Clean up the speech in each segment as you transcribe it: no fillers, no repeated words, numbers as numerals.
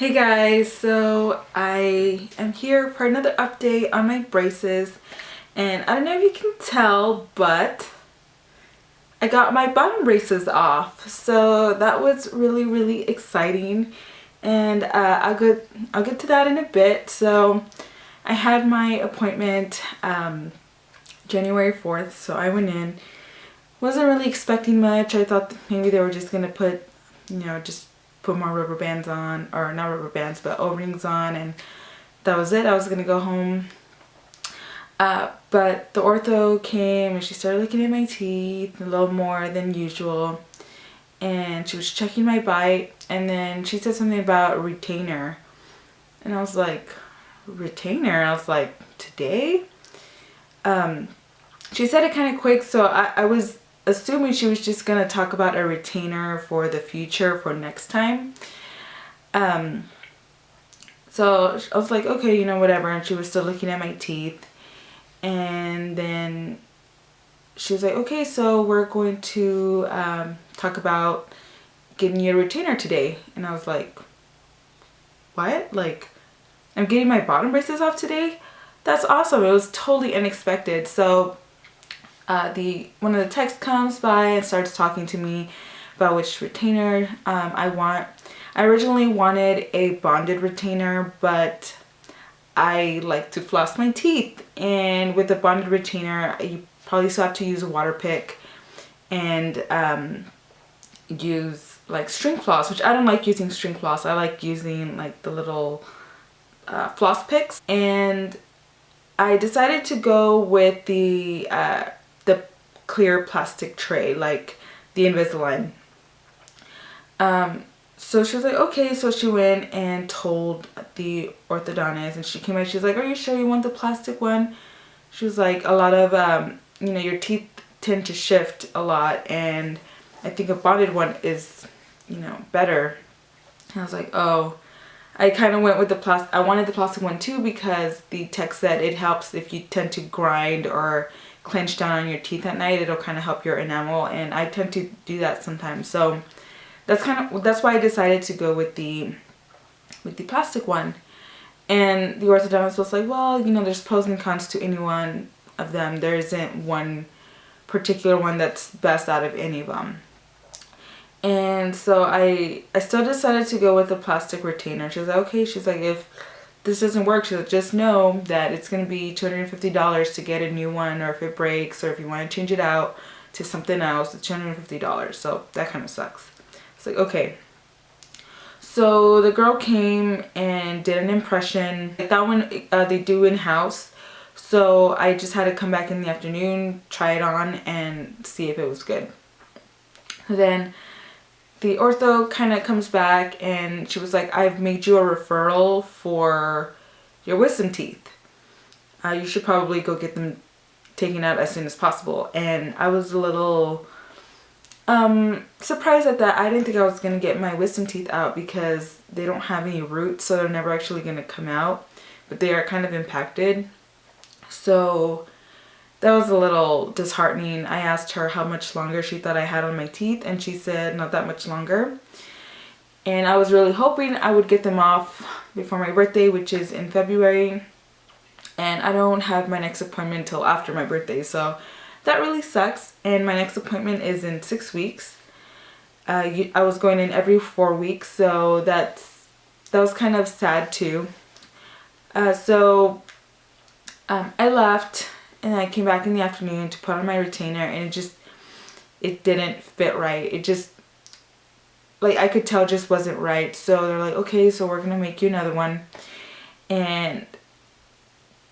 Hey guys, so I am here for another update on my braces, and I don't know if you can tell, but I got my bottom braces off, so that was really exciting, and I'll get to that in a bit. So I had my appointment January 4th, so I went in. Wasn't really expecting much. I thought maybe they were just gonna put, just put more rubber bands on, or not rubber bands, but O-rings on, and that was it. I was gonna go home. But the ortho came and she started looking at my teeth a little more than usual, and she was checking my bite, and then she said something about a retainer, and I was like, retainer? I was like, today? She said it kind of quick, so I was assuming she was just gonna talk about a retainer for the future, for next time. So I was like, okay, whatever. And she was still looking at my teeth, and then she was like, okay, so we're going to talk about getting you a retainer today. And I was like, what? Like, I'm getting my bottom braces off today? That's awesome. It was totally unexpected. So one of the techs comes by and starts talking to me about which retainer I want. I originally wanted a bonded retainer, but I like to floss my teeth, and with a bonded retainer you probably still have to use a water pick and use like string floss, which I don't like using string floss. I like using like the little floss picks, and I decided to go with the clear plastic tray, like the Invisalign. So she was like, okay. So she went and told the orthodontist, and she came out, she's like, are you sure you want the plastic one? She was like, a lot of your teeth tend to shift a lot, and I think a bonded one is better. And I was like, oh. I kind of went with the plastic. I wanted the plastic one too because the tech said it helps if you tend to grind or clench down on your teeth at night. It'll kind of help your enamel, and I tend to do that sometimes. So that's why I decided to go with the plastic one. And the orthodontist was like, well, there's pros and cons to any one of them. There isn't one particular one that's best out of any of them. And so I still decided to go with the plastic retainer. She was like, okay. She's like, if this doesn't work, she's like, just know that it's going to be $250 to get a new one, or if it breaks, or if you want to change it out to something else, it's $250. So that kind of sucks. It's like, okay. So the girl came and did an impression. Like that one they do in-house. So I just had to come back in the afternoon, try it on, and see if it was good. Then the ortho kind of comes back and she was like, I've made you a referral for your wisdom teeth. You should probably go get them taken out as soon as possible. And I was a little surprised at that. I didn't think I was going to get my wisdom teeth out because they don't have any roots, so they're never actually going to come out. But they are kind of impacted. So that was a little disheartening. I asked her how much longer she thought I had on my teeth, and she said not that much longer. And I was really hoping I would get them off before my birthday, which is in February. And I don't have my next appointment until after my birthday, so that really sucks. And my next appointment is in 6 weeks. I was going in every 4 weeks, so that was kind of sad too. So I left. And I came back in the afternoon to put on my retainer, and it didn't fit right. It just, like, I could tell just wasn't right. So they're like, okay, so we're going to make you another one. And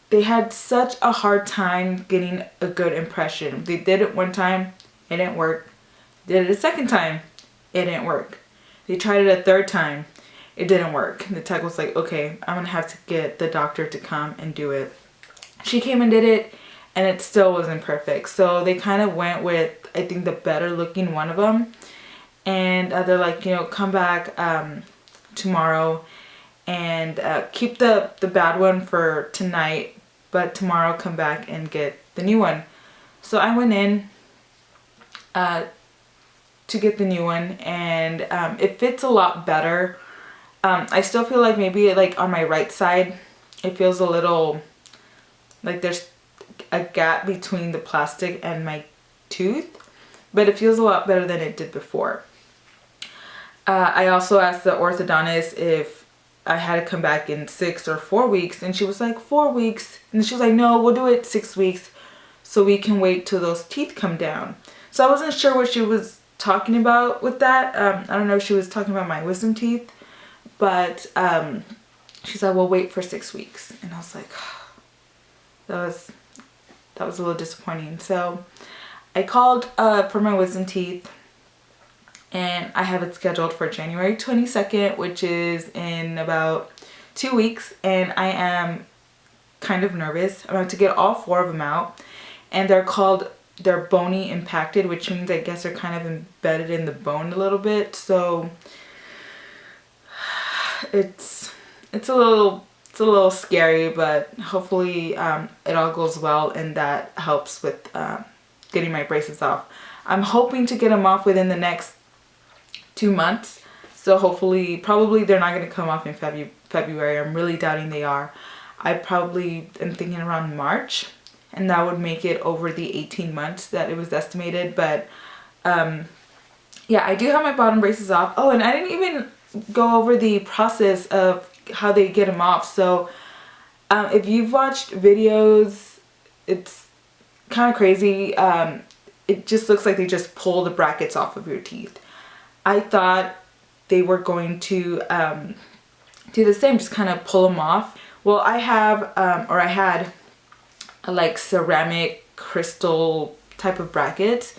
they had such a hard time getting a good impression. They did it one time, it didn't work. Did it a second time, it didn't work. They tried it a third time, it didn't work. The tech was like, okay, I'm going to have to get the doctor to come and do it. She came and did it, and it still wasn't perfect. So they kind of went with, I think, the better looking one of them. And they're like, come back tomorrow and keep the bad one for tonight, but tomorrow come back and get the new one. So I went in to get the new one, and it fits a lot better. I still feel like maybe like on my right side, it feels a little like there's a gap between the plastic and my tooth, but it feels a lot better than it did before. I also asked the orthodontist if I had to come back in 6 or 4 weeks, and she was like 4 weeks, and she was like, no, we'll do it 6 weeks so we can wait till those teeth come down. So I wasn't sure what she was talking about with that. I don't know if she was talking about my wisdom teeth, but she said we'll wait for 6 weeks, and I was like, that was a little disappointing. So I called for my wisdom teeth, and I have it scheduled for January 22nd, which is in about 2 weeks, and I am kind of nervous. I'm about to get all 4 of them out, and they're bony impacted, which means I guess they're kind of embedded in the bone a little bit. So it's a little scary, but hopefully it all goes well, and that helps with getting my braces off. I'm hoping to get them off within the next 2 months, so hopefully, probably they're not going to come off in February. I'm really doubting they are. I probably am thinking around March, and that would make it over the 18 months that it was estimated. But yeah, I do have my bottom braces off. Oh, and I didn't even go over the process of how they get them off. So if you've watched videos, it's kind of crazy. It just looks like they just pull the brackets off of your teeth. I thought they were going to do the same, just kind of pull them off. Well, I have, or I had a like ceramic crystal type of brackets,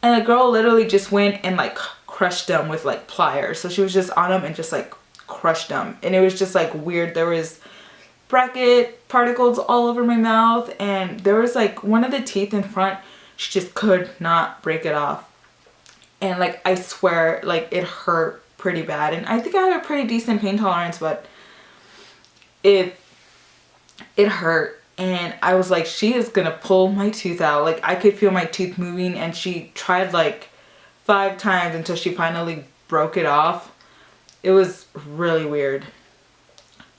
and the girl literally just went and like crushed them with like pliers. So she was just on them and just like crushed them, and it was just like weird. There was bracket particles all over my mouth, and there was like one of the teeth in front, she just could not break it off. And like, I swear, like, it hurt pretty bad. And I think I have a pretty decent pain tolerance, but it hurt. And I was like, she is gonna pull my tooth out. Like, I could feel my tooth moving, and she tried like 5 times until she finally broke it off. It was really weird.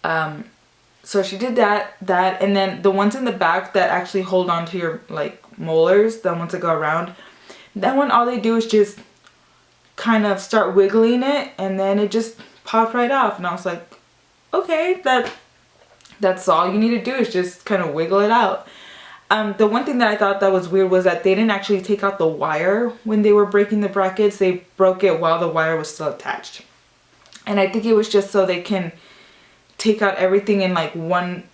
So she did that, and then the ones in the back that actually hold on to your like molars, the ones that go around, that one, all they do is just kind of start wiggling it, and then it just popped right off. And I was like, okay, that's all you need to do, is just kind of wiggle it out. The one thing that I thought that was weird was that they didn't actually take out the wire when they were breaking the brackets. They broke it while the wire was still attached. And I think it was just so they can take out everything in like one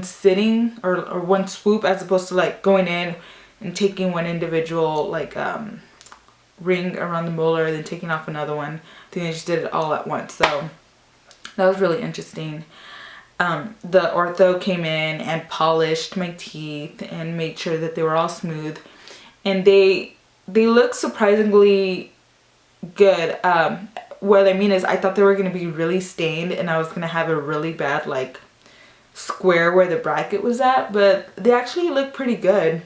sitting or one swoop, as opposed to like going in and taking one individual like ring around the molar, then taking off another one. I think they just did it all at once. So that was really interesting. The ortho came in and polished my teeth and made sure that they were all smooth, and they look surprisingly good. What I mean is, I thought they were going to be really stained, and I was going to have a really bad like square where the bracket was at, but they actually look pretty good.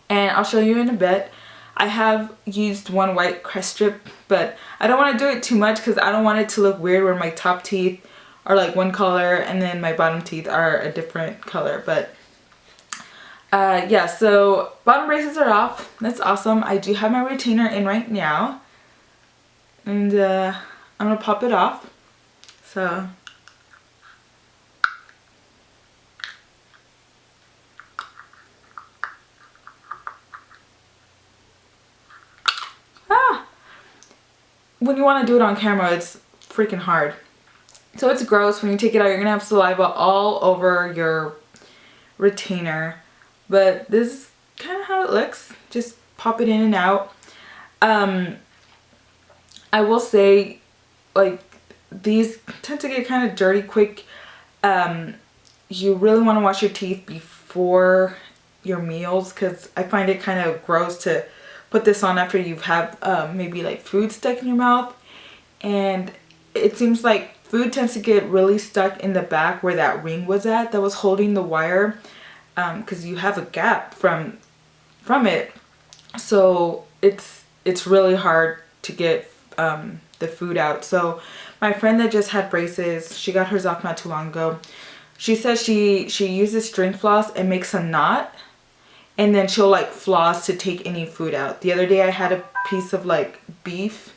And I'll show you in a bit. I have used one white crest strip, but I don't want to do it too much because I don't want it to look weird where my top teeth are like one color and then my bottom teeth are a different color. But yeah, so bottom braces are off. That's awesome. I do have my retainer in right now, and I'm gonna pop it off. So when you want to do it on camera, it's freaking hard. So it's gross. When you take it out, you're gonna have saliva all over your retainer, but this is kind of how it looks. Just pop it in and out. I will say, like, these tend to get kind of dirty quick. You really want to wash your teeth before your meals, because I find it kind of gross to put this on after you've had maybe like food stuck in your mouth, and it seems like food tends to get really stuck in the back where that ring was at that was holding the wire, because you have a gap from it, so it's really hard to get the food out. So My friend that just had braces, she got hers off not too long ago. She says she uses string floss and makes a knot, and then she'll like floss to take any food out. The other day I had a piece of like beef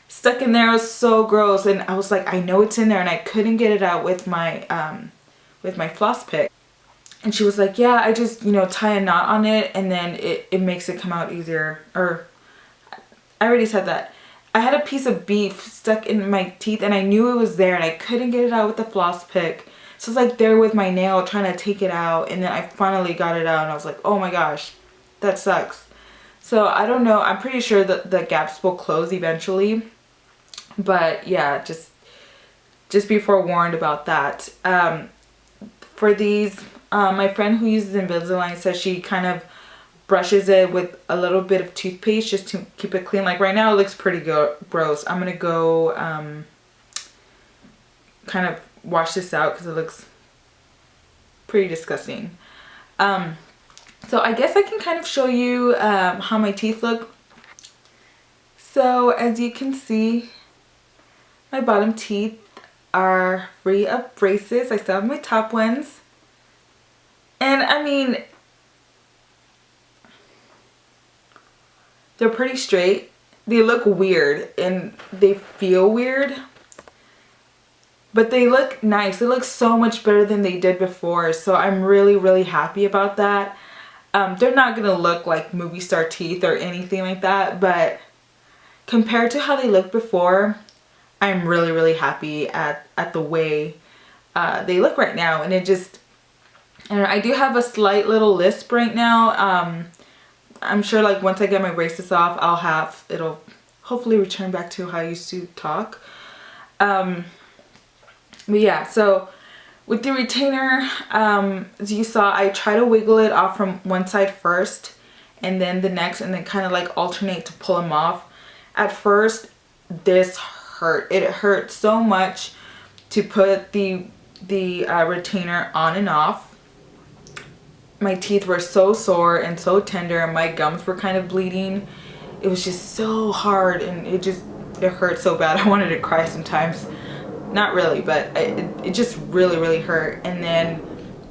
stuck in there. It was so gross, and I was like, I know it's in there, and I couldn't get it out with my floss pick. And she was like, yeah, I just, you know, tie a knot on it, and then it makes it come out easier. Or I already said that. I had a piece of beef stuck in my teeth, and I knew it was there, and I couldn't get it out with the floss pick. So it's like there with my nail trying to take it out, and then I finally got it out, and I was like, oh my gosh, that sucks. So I don't know. I'm pretty sure that the gaps will close eventually. But yeah, just be forewarned about that. For these, my friend who uses Invisalign says she kind of brushes it with a little bit of toothpaste just to keep it clean. Like right now it looks pretty gross. I'm gonna go kind of wash this out because it looks pretty disgusting. So I guess I can kind of show you how my teeth look. So as you can see, my bottom teeth are free of braces. I still have my top ones. And I mean, they're pretty straight. They look weird and they feel weird, but they look nice. They look so much better than they did before. So I'm really, really happy about that. They're not gonna look like movie star teeth or anything like that, but compared to how they looked before, I'm really, really happy at the way they look right now. And it just, I do have a slight little lisp right now. I'm sure like once I get my braces off, it'll hopefully return back to how I used to talk. But yeah, so with the retainer, as you saw, I try to wiggle it off from one side first and then the next, and then kind of like alternate to pull them off. At first, this hurt. It hurt so much to put the retainer on and off. My teeth were so sore and so tender, and my gums were kind of bleeding. It was just so hard, and it hurt so bad. I wanted to cry sometimes. Not really, but it just really, really hurt. And then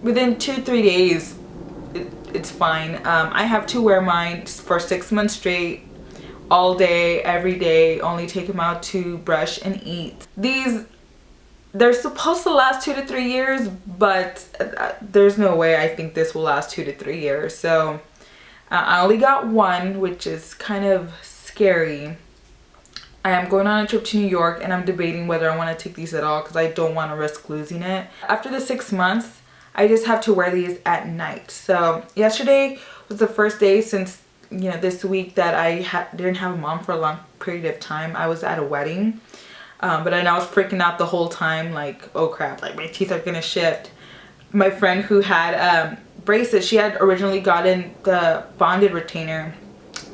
within 2-3 days, it's fine. I have to wear mine for 6 months straight, all day, every day. Only take them out to brush and eat. They're supposed to last 2 to 3 years, but there's no way I think this will last 2 to 3 years. So I only got one, which is kind of scary. I am going on a trip to New York, and I'm debating whether I want to take these at all because I don't want to risk losing it. After the 6 months, I just have to wear these at night. So yesterday was the first day since, you know, this week that I didn't have a mom for a long period of time. I was at a wedding. But I was freaking out the whole time, like, oh crap, like my teeth are gonna shift. My friend who had braces, she had originally gotten the bonded retainer.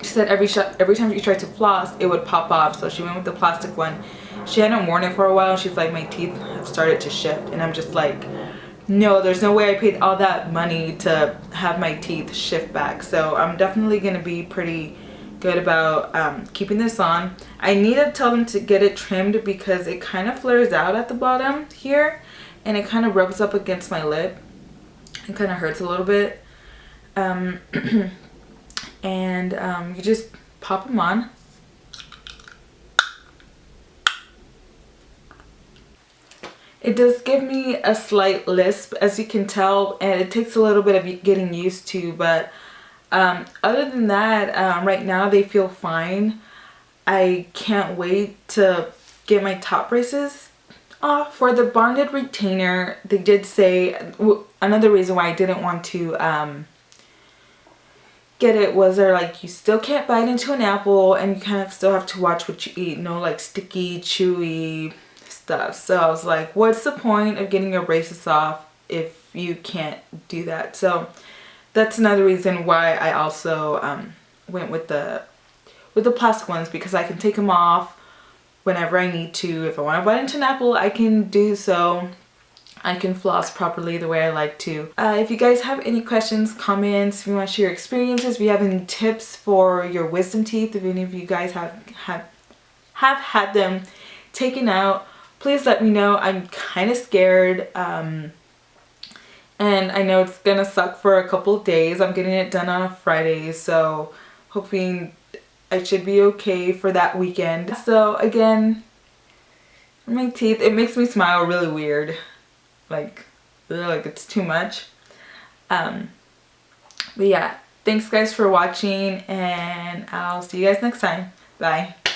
She said every time she tried to floss, it would pop off, so she went with the plastic one. She hadn't worn it for a while, and she's like, my teeth have started to shift. And I'm just like, no, there's no way I paid all that money to have my teeth shift back. So I'm definitely gonna be pretty good about keeping this on. I need to tell them to get it trimmed because it kind of flares out at the bottom here, and it kind of rubs up against my lip. It kind of hurts a little bit. And you just pop them on. It does give me a slight lisp, as you can tell, and it takes a little bit of getting used to, but other than that, right now they feel fine. I can't wait to get my top braces off. For the bonded retainer, they did say, another reason why I didn't want to get it was they're like, you still can't bite into an apple, and you kind of still have to watch what you eat. No like sticky, chewy stuff. So I was like, what's the point of getting your braces off if you can't do that? So that's another reason why I also went with the plastic ones, because I can take them off whenever I need to. If I want to bite into an apple, I can do so. I can floss properly the way I like to. If you guys have any questions, comments, if you want to share your experiences, if you have any tips for your wisdom teeth, if any of you guys have had them taken out, please let me know. I'm kind of scared. And I know it's gonna suck for a couple of days. I'm getting it done on a Friday, so hoping I should be okay for that weekend. So again, my teeth, it makes me smile really weird. Like it's too much. But yeah, thanks guys for watching, and I'll see you guys next time. Bye.